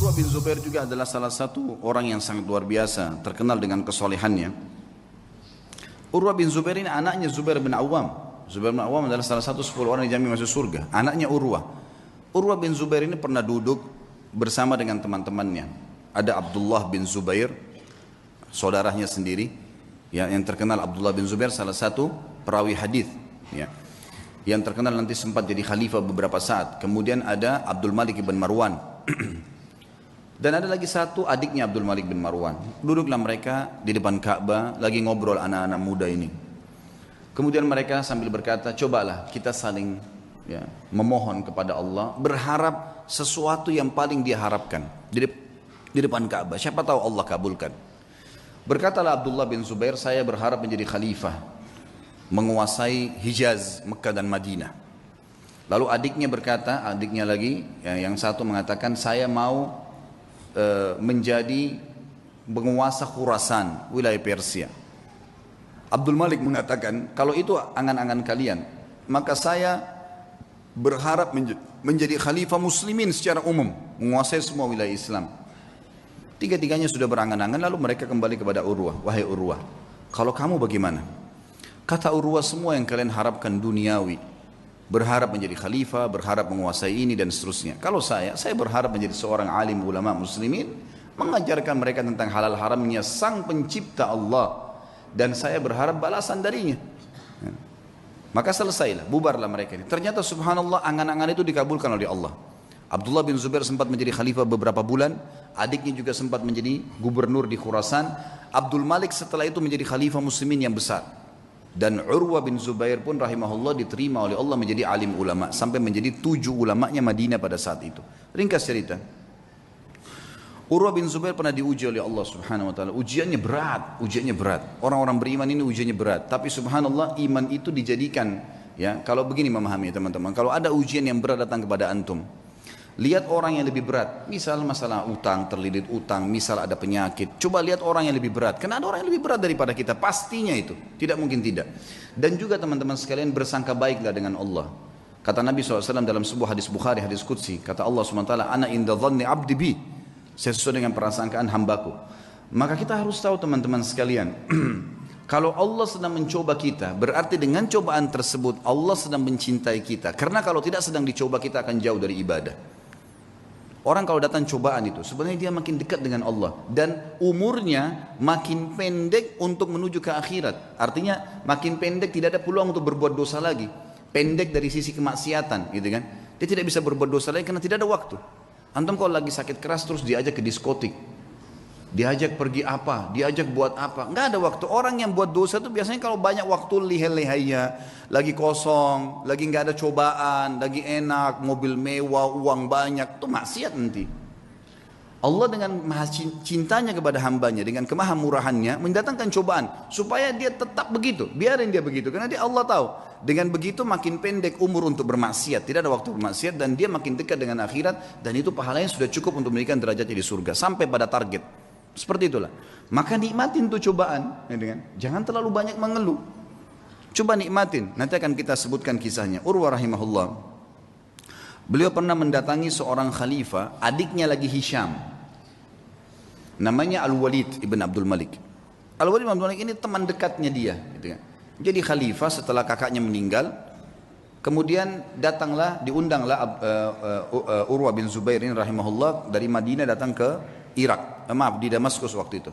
Urwah bin Zubair juga adalah salah satu orang yang sangat luar biasa, terkenal dengan kesolehannya. Urwah bin Zubair ini anaknya Zubair bin Awam. Zubair bin Awam adalah salah satu 10 orang yang dijamin masuk surga. Anaknya Urwah. Urwah bin Zubair ini pernah duduk bersama dengan teman-temannya. Ada Abdullah bin Zubair, saudaranya sendiri, ya, yang terkenal. Abdullah bin Zubair salah satu perawi hadis, ya, yang terkenal nanti sempat jadi khalifah beberapa saat. Kemudian ada Abdul Malik bin Marwan. Dan ada lagi satu adiknya Abdul Malik bin Marwan. Duduklah mereka di depan Ka'bah lagi ngobrol anak-anak muda ini. Kemudian mereka sambil berkata, cobalah kita saling, ya, memohon kepada Allah, berharap sesuatu yang paling dia harapkan di depan Ka'bah. Siapa tahu Allah kabulkan. Berkatalah Abdullah bin Zubair, saya berharap menjadi khalifah, menguasai Hijaz, Mekah dan Madinah. Lalu adiknya berkata, adiknya lagi, ya, yang satu mengatakan, saya mau menjadi penguasa Khurasan, wilayah Persia. Abdul Malik mengatakan, kalau itu angan-angan kalian, maka saya berharap menjadi khalifah muslimin secara umum, menguasai semua wilayah Islam. Tiga-tiganya sudah berangan-angan, lalu mereka kembali kepada Urwah. Wahai Urwah, kalau kamu bagaimana? Kata Urwah, semua yang kalian harapkan duniawi, berharap menjadi khalifah, berharap menguasai ini dan seterusnya. Kalau saya berharap menjadi seorang alim ulama muslimin, mengajarkan mereka tentang halal haramnya sang pencipta Allah, dan saya berharap balasan darinya. Maka selesailah, bubarlah mereka ini. Ternyata subhanallah, angan-angan itu dikabulkan oleh Allah. Abdullah bin Zubair sempat menjadi khalifah beberapa bulan, adiknya juga sempat menjadi gubernur di Khurasan. Abdul Malik setelah itu menjadi khalifah muslimin yang besar. Dan Urwah bin Zubair pun rahimahullah diterima oleh Allah menjadi alim ulama, sampai menjadi 7 ulamanya Madinah pada saat itu. Ringkas cerita, Urwah bin Zubair pernah diuji oleh Allah subhanahu wa ta'ala. Ujiannya berat. Orang-orang beriman ini ujiannya berat. Tapi subhanallah, iman itu dijadikan, ya, kalau begini memahami teman-teman, kalau ada ujian yang berat datang kepada antum, lihat orang yang lebih berat, misal masalah utang, terlilit utang, misal ada penyakit, coba lihat orang yang lebih berat, karena ada orang yang lebih berat daripada kita, pastinya itu, tidak mungkin tidak. Dan juga teman-teman sekalian, bersangka baiklah dengan Allah. Kata Nabi SAW dalam sebuah hadis Bukhari, hadis Qudsi, kata Allah SWT, ana inda dhanni abdi bi, saya sesuai dengan persangkaan hambaku. Maka kita harus tahu teman-teman sekalian, kalau Allah sedang mencoba kita, berarti dengan cobaan tersebut Allah sedang mencintai kita, karena kalau tidak sedang dicoba kita akan jauh dari ibadah. Orang kalau datang cobaan itu, sebenarnya dia makin dekat dengan Allah. Dan umurnya makin pendek untuk menuju ke akhirat. Artinya makin pendek, tidak ada peluang untuk berbuat dosa lagi. Pendek dari sisi kemaksiatan, gitu kan. Dia tidak bisa berbuat dosa lagi karena tidak ada waktu. Antum kalau lagi sakit keras terus diajak ke diskotik, diajak pergi apa, diajak buat apa, nggak ada waktu. Orang yang buat dosa itu biasanya kalau banyak waktu lihai-lihainya, lagi kosong, lagi nggak ada cobaan, lagi enak, mobil mewah, uang banyak, itu maksiat nanti. Allah dengan maha cintanya kepada hambanya, dengan kemahamurahannya mendatangkan cobaan supaya dia tetap begitu, biarin dia begitu, karena dia Allah tahu dengan begitu makin pendek umur untuk bermaksiat, tidak ada waktu bermaksiat, dan dia makin dekat dengan akhirat, dan itu pahalanya sudah cukup untuk memberikan derajatnya di surga sampai pada target. Seperti itulah. Maka nikmatin tuh cobaan, jangan terlalu banyak mengeluh. Coba nikmatin. Nanti akan kita sebutkan kisahnya. Urwah rahimahullah, beliau pernah mendatangi seorang khalifah, adiknya lagi Hisham, namanya Al-Walid ibn Abdul Malik. Al-Walid ibn Abdul Malik ini teman dekatnya dia, Jadi khalifah setelah kakaknya meninggal. Kemudian datanglah, diundanglah Urwah bin Zubair ini rahimahullah dari Madinah datang ke Irak, di Damaskus waktu itu.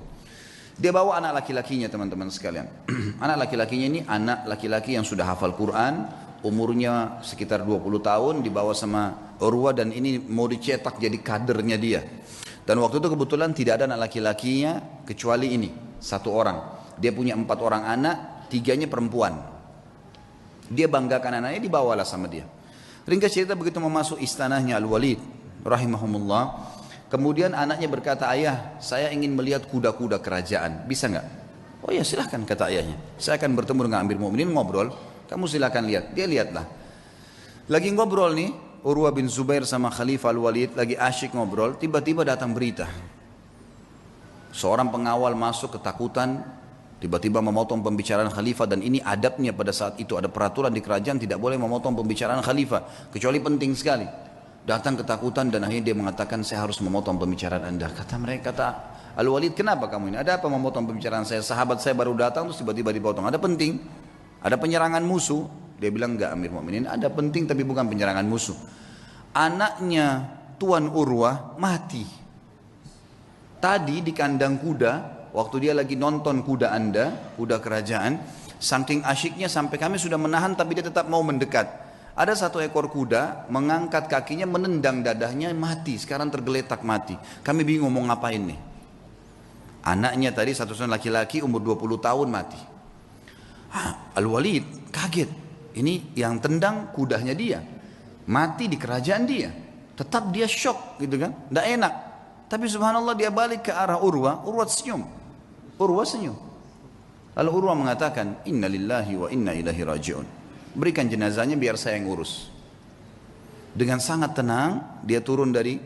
Dia bawa anak laki-lakinya teman-teman sekalian. Anak laki-lakinya ini anak laki-laki yang sudah hafal Quran, umurnya sekitar 20 tahun, dibawa sama Urwah, dan ini mau dicetak jadi kadernya dia. Dan waktu itu kebetulan tidak ada anak laki-lakinya kecuali ini, satu orang. Dia punya 4 orang anak, 3-nya perempuan. Dia banggakan anaknya, dibawalah sama dia. Ringkas cerita, begitu memasuk istanahnya Al-Walid rahimahumullah, kemudian anaknya berkata, ayah, saya ingin melihat kuda-kuda kerajaan, bisa nggak? Oh ya silahkan, kata ayahnya, saya akan bertemu dengan Amir Mu'minin, ngobrol, kamu silahkan lihat. Dia lihatlah, lagi ngobrol nih Urwah bin Zubair sama Khalifah Al-Walid, lagi asyik ngobrol, tiba-tiba datang berita, seorang pengawal masuk ketakutan, tiba-tiba memotong pembicaraan khalifah. Dan ini adabnya pada saat itu, ada peraturan di kerajaan tidak boleh memotong pembicaraan khalifah kecuali penting sekali. Datang ketakutan dan akhirnya dia mengatakan, saya harus memotong pembicaraan Anda. Kata mereka, kata Al-Walid, kenapa kamu ini? Ada apa memotong pembicaraan saya? Sahabat saya baru datang terus tiba-tiba dipotong. Ada penting? Ada penyerangan musuh? Dia bilang, enggak Amir Mu'minin, ada penting tapi bukan penyerangan musuh. Anaknya Tuan Urwah mati. Tadi di kandang kuda, waktu dia lagi nonton kuda Anda, kuda kerajaan, saking asyiknya sampai kami sudah menahan tapi dia tetap mau mendekat. Ada satu ekor kuda mengangkat kakinya, menendang dadahnya, mati. Sekarang tergeletak mati. Kami bingung mau ngapain nih. Anaknya tadi satu-satunya laki-laki umur 20 tahun mati. Al-Walid kaget. Ini yang tendang kudanya dia. Mati di kerajaan dia. Tetap dia shock gitu kan. Tidak enak. Tapi subhanallah dia balik ke arah Urwah. Urwah senyum. Urwah senyum. Lalu Urwah mengatakan, Inna lillahi wa inna ilahi raji'un. Berikan jenazahnya biar saya yang urus. Dengan sangat tenang dia turun dari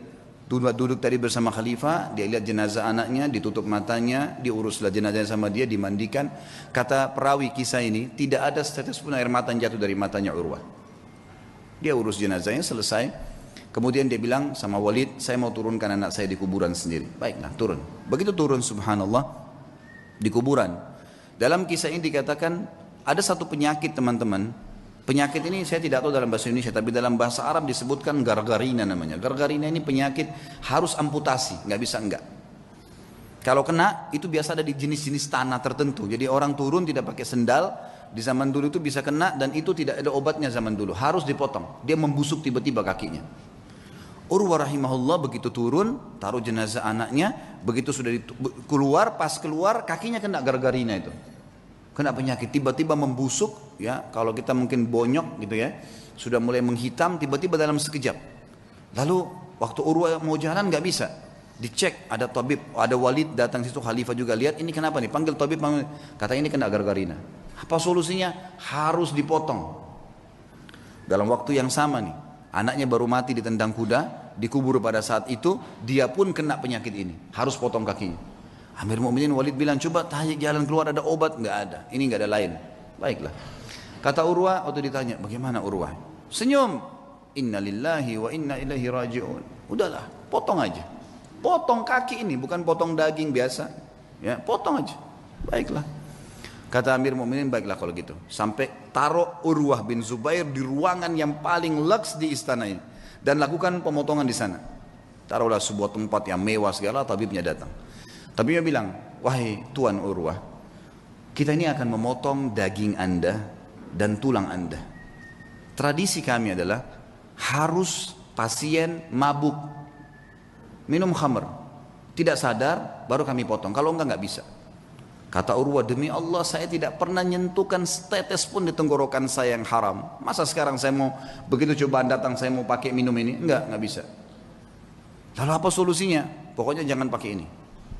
duduk tadi bersama khalifah, dia lihat jenazah anaknya, ditutup matanya, diuruslah jenazahnya sama dia, dimandikan. Kata perawi kisah ini, tidak ada setetes pun air mata yang jatuh dari matanya Urwah. Dia urus jenazahnya selesai. Kemudian dia bilang sama Walid, saya mau turunkan anak saya di kuburan sendiri. Baiklah, turun. Begitu turun subhanallah di kuburan. Dalam kisah ini dikatakan ada satu penyakit teman-teman. Penyakit ini saya tidak tahu dalam bahasa Indonesia, tapi dalam bahasa Arab disebutkan gargarina namanya. Gargarina ini penyakit harus amputasi, nggak bisa enggak. Kalau kena itu biasa ada di jenis-jenis tanah tertentu. Jadi orang turun tidak pakai sendal, di zaman dulu itu bisa kena dan itu tidak ada obatnya zaman dulu. Harus dipotong, dia membusuk tiba-tiba kakinya. Urwah rahimahullah begitu turun, taruh jenazah anaknya, begitu sudah keluar, pas keluar kakinya kena gargarina itu. Kena penyakit, tiba-tiba membusuk, ya kalau kita mungkin bonyok gitu ya, sudah mulai menghitam, tiba-tiba dalam sekejap. Lalu waktu Urwah mau jalan nggak bisa, dicek ada tabib, ada Walid datang situ, khalifah juga lihat ini kenapa nih, panggil tabib, kata ini kena gargarina. Apa solusinya? Harus dipotong. Dalam waktu yang sama nih, anaknya baru mati ditendang kuda, dikubur pada saat itu, dia pun kena penyakit ini, harus potong kakinya. Amir Mu'minin Walid bilang, coba tanya jalan keluar ada obat, nggak ada, ini nggak ada lain. Baiklah. Kata Urwah waktu ditanya, bagaimana Urwah? Senyum. Inna lillahi wa inna ilaihi raji'un. Udahlah, potong aja. Potong kaki ini, bukan potong daging biasa. Ya, potong aja. Baiklah. Kata Amir Mu'minin, baiklah kalau gitu. Sampai taruh Urwah bin Zubair di ruangan yang paling leks di istana ini dan lakukan pemotongan di sana. Taruhlah sebuah tempat yang mewah segala, tabibnya datang. Tapi dia bilang, wahai Tuan Urwah, kita ini akan memotong daging Anda dan tulang Anda. Tradisi kami adalah harus pasien mabuk, minum khamr, tidak sadar, baru kami potong. Kalau enggak bisa. Kata Urwah, demi Allah saya tidak pernah nyentuhkan setetes pun di tenggorokan saya yang haram. Masa sekarang saya mau, begitu cobaan datang saya mau pakai minum ini? Enggak bisa. Lalu apa solusinya? Pokoknya jangan pakai ini.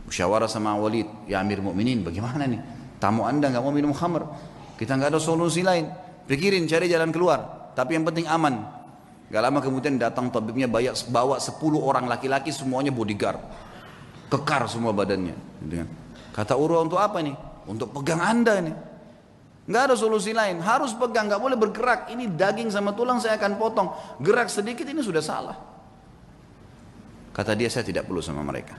Musyawarah sama Walid, ya Amir Mu'minin bagaimana nih, tamu anda nggak mau minum khamr, kita nggak ada solusi lain, pikirin cari jalan keluar, tapi yang penting aman. Gak lama kemudian datang tabibnya bawa 10 orang laki-laki semuanya bodyguard, kekar semua badannya. Kata Urwah, untuk apa nih? Untuk pegang anda nih, nggak ada solusi lain, harus pegang, nggak boleh bergerak, ini daging sama tulang saya akan potong, gerak sedikit ini sudah salah. Kata dia, saya tidak perlu sama mereka.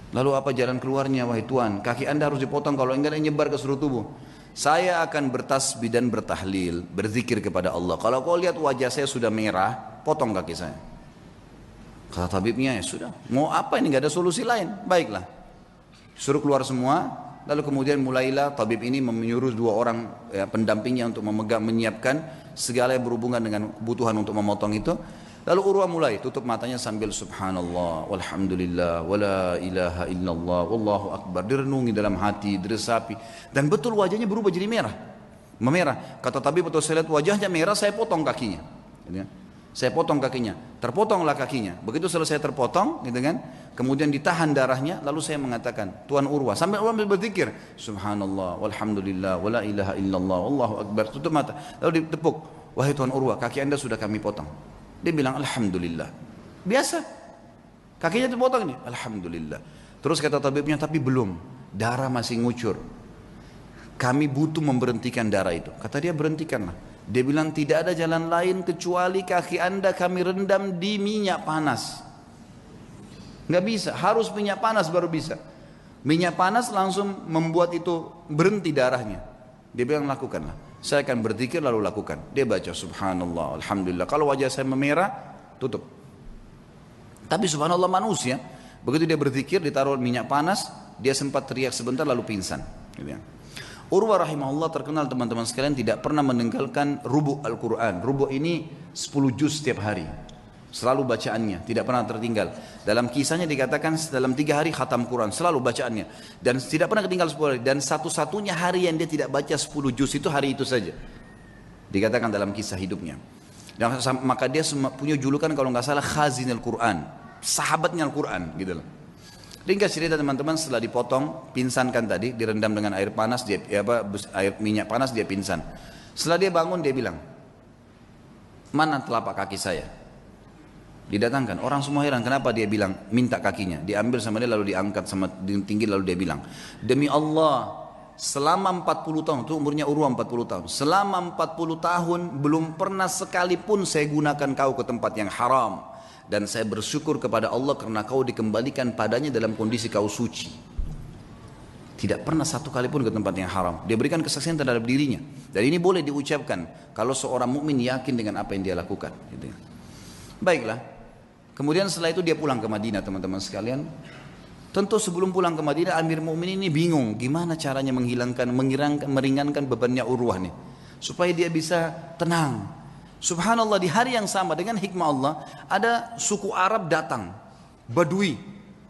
Lalu apa jalan keluarnya wahai Tuan? Kaki anda harus dipotong, kalau enggak nyebar ke seluruh tubuh. Saya akan bertasbih dan bertahlil, berzikir kepada Allah. Kalau kau lihat wajah saya sudah merah, potong kaki saya. Kata tabibnya, ya sudah, mau apa ini, enggak ada solusi lain. Baiklah, suruh keluar semua. Lalu kemudian mulailah tabib ini menyuruh 2 orang ya, pendampingnya untuk menyiapkan segala yang berhubungan dengan kebutuhan untuk memotong itu. Lalu Urwah mulai tutup matanya sambil subhanallah, walhamdulillah, wala ilaha illallah, wallahu akbar. Direnungi dalam hati, diresapi. Dan betul wajahnya berubah jadi merah. Memerah. Kata tabib, betul saya lihat wajahnya merah, saya potong kakinya. Saya potong kakinya. Terpotonglah kakinya. Begitu selesai terpotong, gitu kan. Kemudian ditahan darahnya, lalu saya mengatakan, Tuan Urwah, sambil Urwah berzikir, subhanallah, walhamdulillah, wala ilaha illallah, wallahu akbar. Tutup mata. Lalu ditepuk, wahai Tuan Urwah, kaki anda sudah kami potong. Dia bilang alhamdulillah. Biasa. Kakinya terpotong ini. Alhamdulillah. Terus kata tabibnya, tapi belum. Darah masih ngucur. Kami butuh memberhentikan darah itu. Kata dia, berhentikanlah. Dia bilang tidak ada jalan lain kecuali kaki anda kami rendam di minyak panas. Nggak bisa, harus minyak panas baru bisa. Minyak panas langsung membuat itu berhenti darahnya. Dia bilang lakukanlah. Saya akan berzikir lalu lakukan. Dia baca subhanallah, alhamdulillah. Kalau wajah saya memerah, tutup. Tapi subhanallah manusia, begitu dia berzikir ditaruh minyak panas, dia sempat teriak sebentar lalu pingsan. Urwah rahimahullah terkenal teman-teman sekalian tidak pernah meninggalkan rubu' Al-Quran. Rubu' ini 10 juz setiap hari. Selalu bacaannya, tidak pernah tertinggal. Dalam kisahnya dikatakan dalam 3 hari khatam Quran, selalu bacaannya. Dan tidak pernah ketinggal 10 hari. Dan satu-satunya hari yang dia tidak baca 10 juz itu hari itu saja. Dikatakan dalam kisah hidupnya. Dan maka dia punya julukan kalau nggak salah Khazin Al-Quran. Sahabatnya Al-Quran gitu loh. Ringkas cerita teman-teman, setelah dipotong, pinsankan tadi, direndam dengan air panas, air minyak panas dia pingsan. Setelah dia bangun dia bilang, mana telapak kaki saya? Didatangkan, orang semua heran kenapa dia bilang minta kakinya. Diambil sama dia lalu diangkat sama tinggi lalu dia bilang, demi Allah selama 40 tahun, itu umurnya Urwah 40 tahun, selama 40 tahun belum pernah sekalipun saya gunakan kau ke tempat yang haram. Dan saya bersyukur kepada Allah karena kau dikembalikan padanya dalam kondisi kau suci. Tidak pernah satu kali pun ke tempat yang haram. Dia berikan kesaksian terhadap dirinya. Dan ini boleh diucapkan kalau seorang mukmin yakin dengan apa yang dia lakukan. Gitu. Baiklah. Kemudian setelah itu dia pulang ke Madinah teman-teman sekalian. Tentu sebelum pulang ke Madinah Amir Mukminin ini bingung gimana caranya meringankan bebannya Urwah nih. Supaya dia bisa tenang. Subhanallah di hari yang sama dengan hikmah Allah ada suku Arab datang, Badui.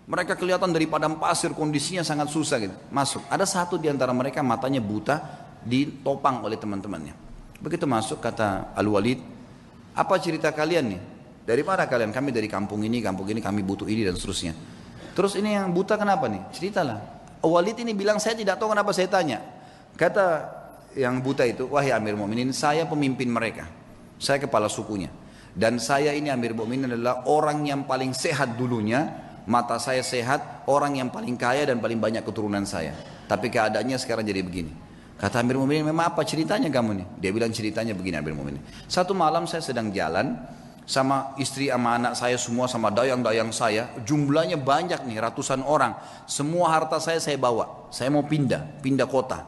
Mereka kelihatan dari padang pasir kondisinya sangat susah gitu. Masuk. Ada satu di antara mereka matanya buta ditopang oleh teman-temannya. Begitu masuk kata Al-Walid, apa cerita kalian nih? Dari mana kalian? Kami dari kampung ini kami butuh ini dan seterusnya. Terus ini yang buta kenapa nih? Ceritalah. Walid ini bilang saya tidak tahu kenapa saya tanya. Kata yang buta itu, wahai Amir Mu'minin, saya pemimpin mereka. Saya kepala sukunya. Dan saya ini Amir Mu'minin adalah orang yang paling sehat dulunya. Mata saya sehat, orang yang paling kaya dan paling banyak keturunan saya. Tapi keadaannya sekarang jadi begini. Kata Amir Mu'minin, memang apa ceritanya kamu nih? Dia bilang ceritanya begini Amir Mu'minin. Satu malam saya sedang jalan sama istri sama anak saya semua sama dayang-dayang saya. Jumlahnya banyak nih, ratusan orang. Semua harta saya bawa. Saya mau pindah kota.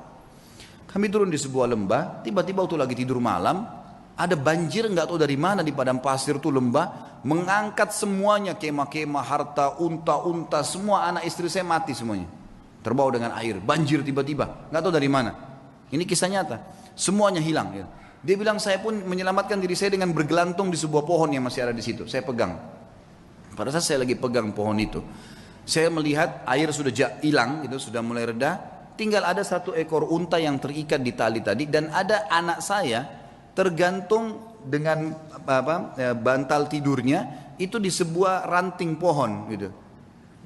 Kami turun di sebuah lembah, tiba-tiba waktu lagi tidur malam, ada banjir nggak tahu dari mana di padang pasir tuh lembah mengangkat semuanya kemah-kemah harta unta-unta semua anak istri saya mati semuanya terbawa dengan air banjir tiba-tiba nggak tahu dari mana ini kisah nyata semuanya hilang ya. Dia bilang saya pun menyelamatkan diri saya dengan bergelantung di sebuah pohon yang masih ada di situ saya pegang pada saat saya lagi pegang pohon itu saya melihat air sudah hilang gitu sudah mulai reda tinggal ada satu ekor unta yang terikat di tali tadi dan ada anak saya tergantung dengan bantal tidurnya itu di sebuah ranting pohon gitu.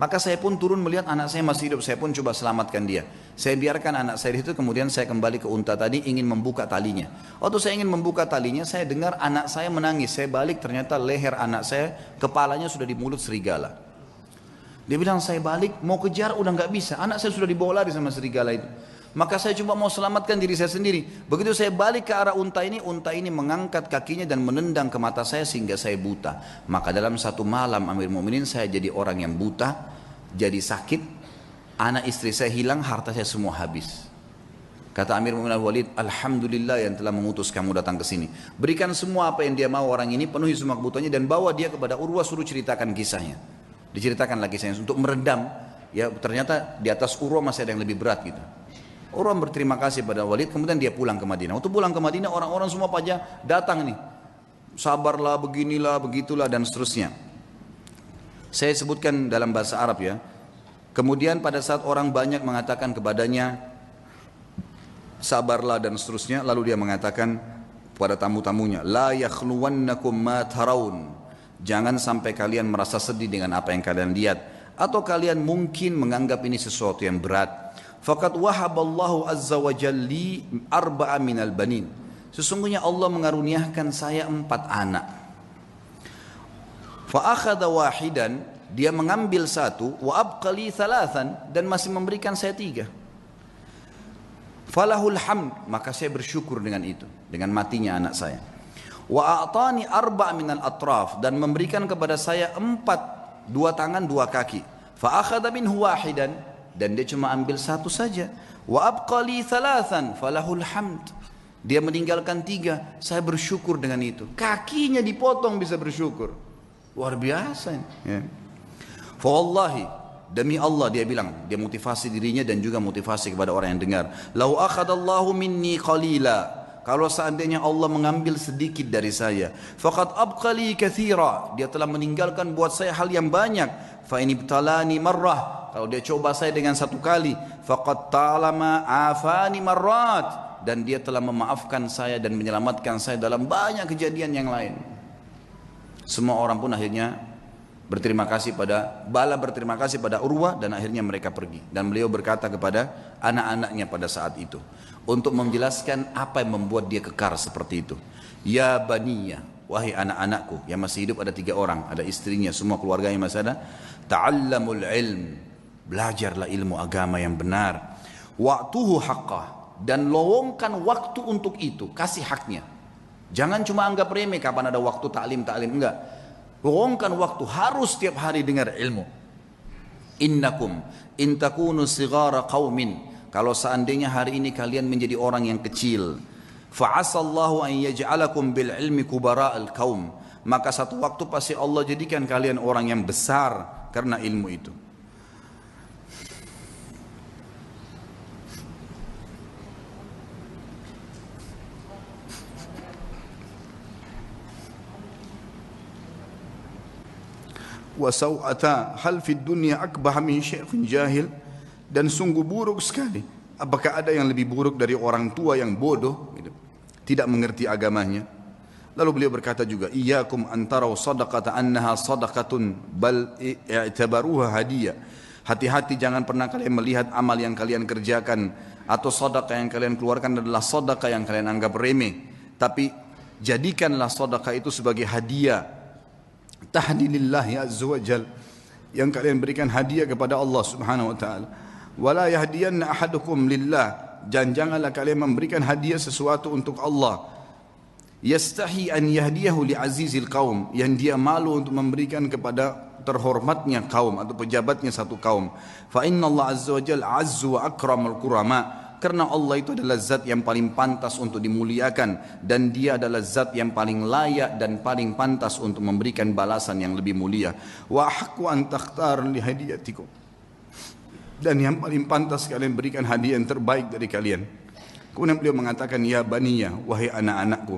Maka saya pun turun melihat anak saya masih hidup, saya pun coba selamatkan dia. Saya biarkan anak saya itu kemudian saya kembali ke unta tadi ingin membuka talinya. Waktu saya ingin membuka talinya saya dengar anak saya menangis. Saya balik ternyata leher anak saya kepalanya sudah di mulut serigala. Dia bilang saya balik mau kejar udah nggak bisa. Anak saya sudah dibawa lari sama serigala itu. Maka saya cuma mau selamatkan diri saya sendiri. Begitu saya balik ke arah unta ini mengangkat kakinya dan menendang ke mata saya sehingga saya buta. Maka dalam satu malam Amir Mu'minin saya jadi orang yang buta, jadi sakit, anak istri saya hilang, harta saya semua habis. Kata Amir Mu'minin Al-Walid, alhamdulillah yang telah mengutus kamu datang ke sini. Berikan semua apa yang dia mau orang ini, penuhi semua kebutuhannya dan bawa dia kepada Urwah suruh ceritakan kisahnya. Diceritakan lagi kisahnya untuk meredam. Ya ternyata di atas Urwah masih ada yang lebih berat gitu. Urwah berterima kasih pada Walid, kemudian dia pulang ke Madinah. Waktu pulang ke Madinah, orang-orang semua pada datang nih. Sabarlah, beginilah, begitulah, dan seterusnya. Saya sebutkan dalam bahasa Arab ya. Kemudian pada saat orang banyak mengatakan kepadanya, sabarlah dan seterusnya, lalu dia mengatakan pada tamu-tamunya, la yakhluwannakum ma tarawun. Jangan sampai kalian merasa sedih dengan apa yang kalian lihat. Atau kalian mungkin menganggap ini sesuatu yang berat. Faqad wahaballahu azza wa jalli arba'a minal banin. Sesungguhnya Allah mengaruniakan saya 4 anak. Fa akhadha wahidan, dia mengambil 1, wa abqali 3 dan masih memberikan saya 3. falahul hamd, maka saya bersyukur dengan itu, dengan matinya anak saya. Wa a'tani arba' minal atraf, dan memberikan kepada saya 4, 2 tangan 2 kaki. Fa akhadha minhu wahidan, dan dia cuma ambil 1 saja. Wa abqali 3 falahul hamd, dia meninggalkan 3, saya bersyukur dengan itu. Kakinya dipotong bisa bersyukur, luar biasa ya. Fa wallahi, demi Allah, dia bilang, dia motivasi dirinya dan juga motivasi kepada orang yang dengar. Lau akhadallahu minni qalila, kalau seandainya Allah mengambil sedikit dari saya, faqad abqali katsira, dia telah meninggalkan buat saya hal yang banyak. Fa in ibtalani marrah, kalau dia coba saya dengan 1 kali, faqad ta'lama afani marrat, dan dia telah memaafkan saya dan menyelamatkan saya dalam banyak kejadian yang lain. Semua orang pun akhirnya berterima kasih pada Urwah, dan akhirnya mereka pergi. Dan beliau berkata kepada anak-anaknya pada saat itu untuk menjelaskan apa yang membuat dia kekar seperti itu. Ya baniya, wahai anak-anakku, yang masih hidup ada 3 orang, ada istrinya, semua keluarganya masih ada. Ta'allamul ilm, belajarlah ilmu agama yang benar. Wa'tuhu haqqah, dan lowongkan waktu untuk itu, kasih haknya. Jangan cuma anggap remeh kapan ada waktu taklim, enggak. Lowongkan waktu, harus setiap hari dengar ilmu. Innakum in takunu sighara qaumin, kalau seandainya hari ini kalian menjadi orang yang kecil, fa'asallahu an yaj'alakum bil ilmi kubara'al qaum, maka satu waktu pasti Allah jadikan kalian orang yang besar karena ilmu itu. Wa saw'ata hal fid dunya akbah min syaikhin jahil, dan sungguh buruk sekali, apakah ada yang lebih buruk dari orang tua yang bodoh gitu, tidak mengerti agamanya. Lalu beliau berkata juga, iyyakum antaraw sadaqata annaha sadaqatun bal i'tabaruha hadiyah, hati-hati jangan pernah kalian melihat amal yang kalian kerjakan atau sedekah yang kalian keluarkan adalah sedekah yang kalian anggap remeh, tapi jadikanlah sedekah itu sebagai hadiah, tahdilillahi azza wa jal, yang kalian berikan hadiah kepada Allah subhanahu wa ta'ala. Wala yahdiyanna ahadukum lillah, dan janganlah kalian memberikan hadiah sesuatu untuk Allah. Yastahi an yahdiyahu li azizil qaum, yang dia malu untuk memberikan kepada terhormatnya kaum atau pejabatnya satu kaum. Fa inna Allah azza wa jalla azzu wa akramul kurama, karena Allah itu adalah zat yang paling pantas untuk dimuliakan, dan dia adalah zat yang paling layak dan paling pantas untuk memberikan balasan yang lebih mulia. Wa haqqu an takhtar li hadiyatikum, dan yang paling pantas kalian berikan hadiah yang terbaik dari kalian. Kemudian beliau mengatakan, ya baniya, wahai anak-anakku,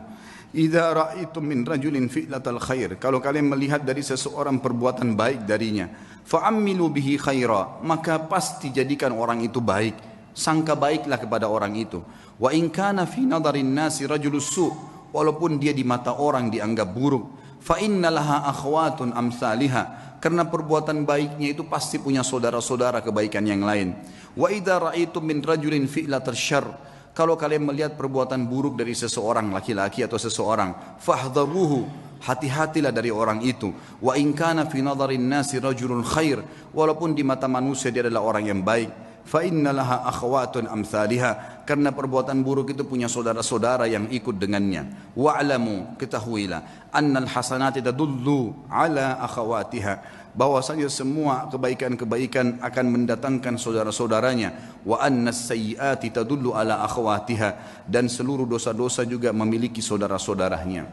idza ra'aitum min rajulin fi'latal khair, kalau kalian melihat dari seseorang perbuatan baik darinya, fa'ammilu bihi khaira, maka pasti jadikan orang itu baik, sangka baiklah kepada orang itu. Wa in kana fi nadarin nasi rajulus su', walaupun dia di mata orang dianggap buruk, fa innalaha akhwatun amsalihah, karena perbuatan baiknya itu pasti punya saudara-saudara kebaikan yang lain. Wa idza ra'aitum min rajulin fi'latal syarr, kalau kalian melihat perbuatan buruk dari seseorang, laki-laki atau seseorang, fahdharuhu, hati-hatilah dari orang itu. Wa in kana fi nadharin nasi rajulun khair, walaupun di mata manusia dia adalah orang yang baik. Fa innalaha akhwatun amsalihah, karena perbuatan buruk itu punya saudara-saudara yang ikut dengannya. Wa'lamu, ketahuilah, annal hasanati tadullu ala akhawatiha, bahwasanya semua kebaikan-kebaikan akan mendatangkan saudara-saudaranya. Wa annas sayyiati tadullu ala akhawatiha, dan seluruh dosa-dosa juga memiliki saudara-saudaranya.